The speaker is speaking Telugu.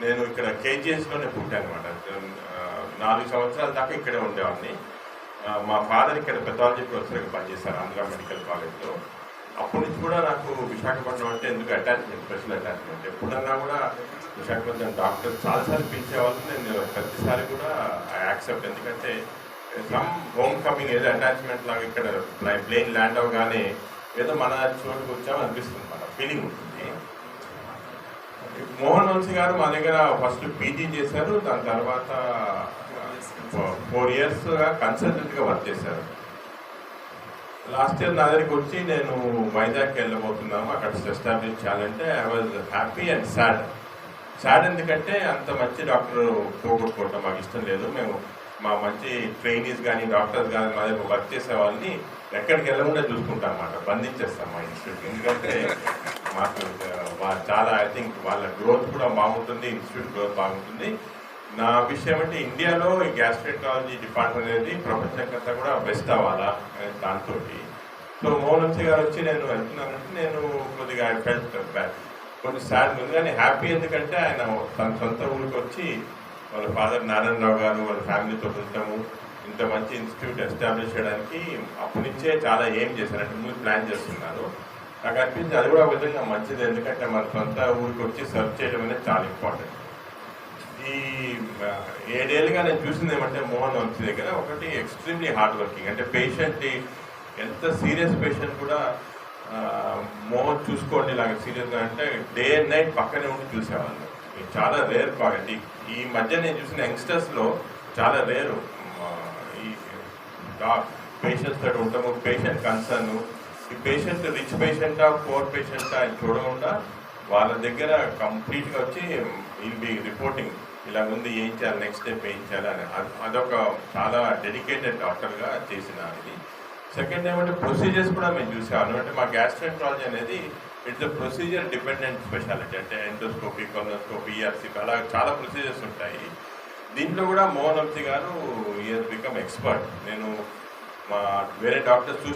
నేను ఇక్కడ కేజీఎస్లోనే పుట్టానమాట. 4 సంవత్సరాల దాకా ఇక్కడే ఉండేవాడిని. మా ఫాదర్ ఇక్కడ పెథాలజీ ప్రొఫెసర్గా పనిచేశారు ఆంధ్ర మెడికల్ కాలేజ్లో. అప్పటి నుంచి కూడా నాకు విశాఖపట్నం అంటే ఎందుకు అటాచ్మెంట్, స్పెషల్ అటాచ్మెంట్. ఎప్పుడన్నా కూడా విశాఖపట్నం డాక్టర్ చాలాసార్లు పిలిచేవాళ్ళు, నేను ప్రతిసారి కూడా ఐ యాక్సెప్ట్. ఎందుకంటే సమ్ హోమ్ కమింగ్ ఏదో అటాచ్మెంట్ లాగా ఇక్కడ ప్లేన్ ల్యాండ్ అవగానే ఏదో మన చోటుకు వచ్చామని అనిపిస్తుంది, మన ఫీలింగ్ ఉంటుంది. మోహన్ వంశీ గారు మా దగ్గర ఫస్ట్ పీజీ చేశారు, దాని తర్వాత 4 ఇయర్స్గా కన్సల్టెంట్గా వర్క్ చేశారు. లాస్ట్ ఇయర్ నా దగ్గరికి వచ్చి నేను వైజాగ్కి వెళ్ళబోతున్నాము, అక్కడ ఎస్టాబ్లిష్ చేయాలంటే I was happy and sad. ఎందుకంటే అంత మంచి డాక్టర్ పోగొట్టుకోవటం మాకు ఇష్టం లేదు. మేము మా మంచి ట్రైనీస్ కానీ డాక్టర్స్ కానీ మా దగ్గర వర్క్ చేసే వాళ్ళని ఎక్కడికి వెళ్ళకుండా చూసుకుంటాం అన్నమాట, బంధించేస్తాం మా ఇన్స్టిట్యూట్. ఎందుకంటే మాకు చాలా ఐ థింక్ వాళ్ళ గ్రోత్ కూడా బాగుంటుంది, ఇన్స్టిట్యూట్ గ్రోత్ బాగుంటుంది. నా విషయం అంటే ఇండియాలో ఈ గ్యాస్ట్రెంటాలజీ డిపార్ట్మెంట్ అనేది ప్రపంచంకంతా కూడా బెస్ట్ అవ్వాలా దాంతో. సో మోహన్ వంశీ గారు వచ్చి నేను వెళ్తున్నానంటే నేను కొద్దిగా ఐ ఫెల్ట్ బ్యాడ్, కొంచెం సాడ్ ఉంది. కానీ హ్యాపీ ఎందుకంటే ఆయన తన సొంత ఊరికి వచ్చి వాళ్ళ ఫాదర్ నారాయణరావు గారు వాళ్ళ ఫ్యామిలీతో ఉంటాము, ఇంత మంచి ఇన్స్టిట్యూట్ ఎస్టాబ్లిష్ చేయడానికి అప్పటి నుంచే చాలా ఏం చేశారంటే ముందు ప్లాన్ చేస్తున్నారు. నాకు అనిపించింది అది కూడా ఒక విధంగా మంచిది, ఎందుకంటే మన సొంత ఊరికి వచ్చి సర్వ్ చేయడం అనేది చాలా ఇంపార్టెంట్. ఈ 7 ఏళ్ళుగా నేను చూసింది ఏమంటే మోహన్ వంశీ దగ్గర ఒకటి ఎక్స్ట్రీమ్లీ హార్డ్ వర్కింగ్. అంటే పేషెంట్ ఎంత సీరియస్ పేషెంట్ కూడా మోహన్ చూసుకోండి ఇలాగ సీరియస్గా అంటే డే అండ్ నైట్ పక్కనే ఉండి చూసేవాళ్ళు. చాలా రేర్ క్వాలిటీ. ఈ మధ్య నేను చూసిన యంగ్స్టర్స్లో చాలా రేరు ఈ పేషెంట్స్ తోటి ఉంటాము. పేషెంట్ కన్సర్న్, ఈ పేషెంట్ రిచ్ పేషెంటా పూర్ పేషెంటా అని చూడకుండా వాళ్ళ దగ్గర కంప్లీట్గా వచ్చి విల్ బి రిపోర్టింగ్ ఇలా ఉంది, ఏం చేయాలి, నెక్స్ట్ స్టెప్ ఏం చేయాలి అని. అదొక చాలా డెడికేటెడ్ డాక్టర్గా చేసిన ఇది. సెకండ్ ఏమంటే ప్రొసీజర్స్ కూడా మేము చూసాము. అంటే మా గ్యాస్ట్రెంటాలజీ అనేది it's a procedure dependent speciality. అంటే ఎండోస్కోపీ, కొలోనోస్కోపీ, ఈఆర్సీ అలా చాలా ప్రొసీజర్స్ ఉంటాయి. దీంట్లో కూడా మోహన్ వంశీ గారు ఈజ్ బికమ్ ఎక్స్పర్ట్. నేను మా వేరే డాక్టర్స్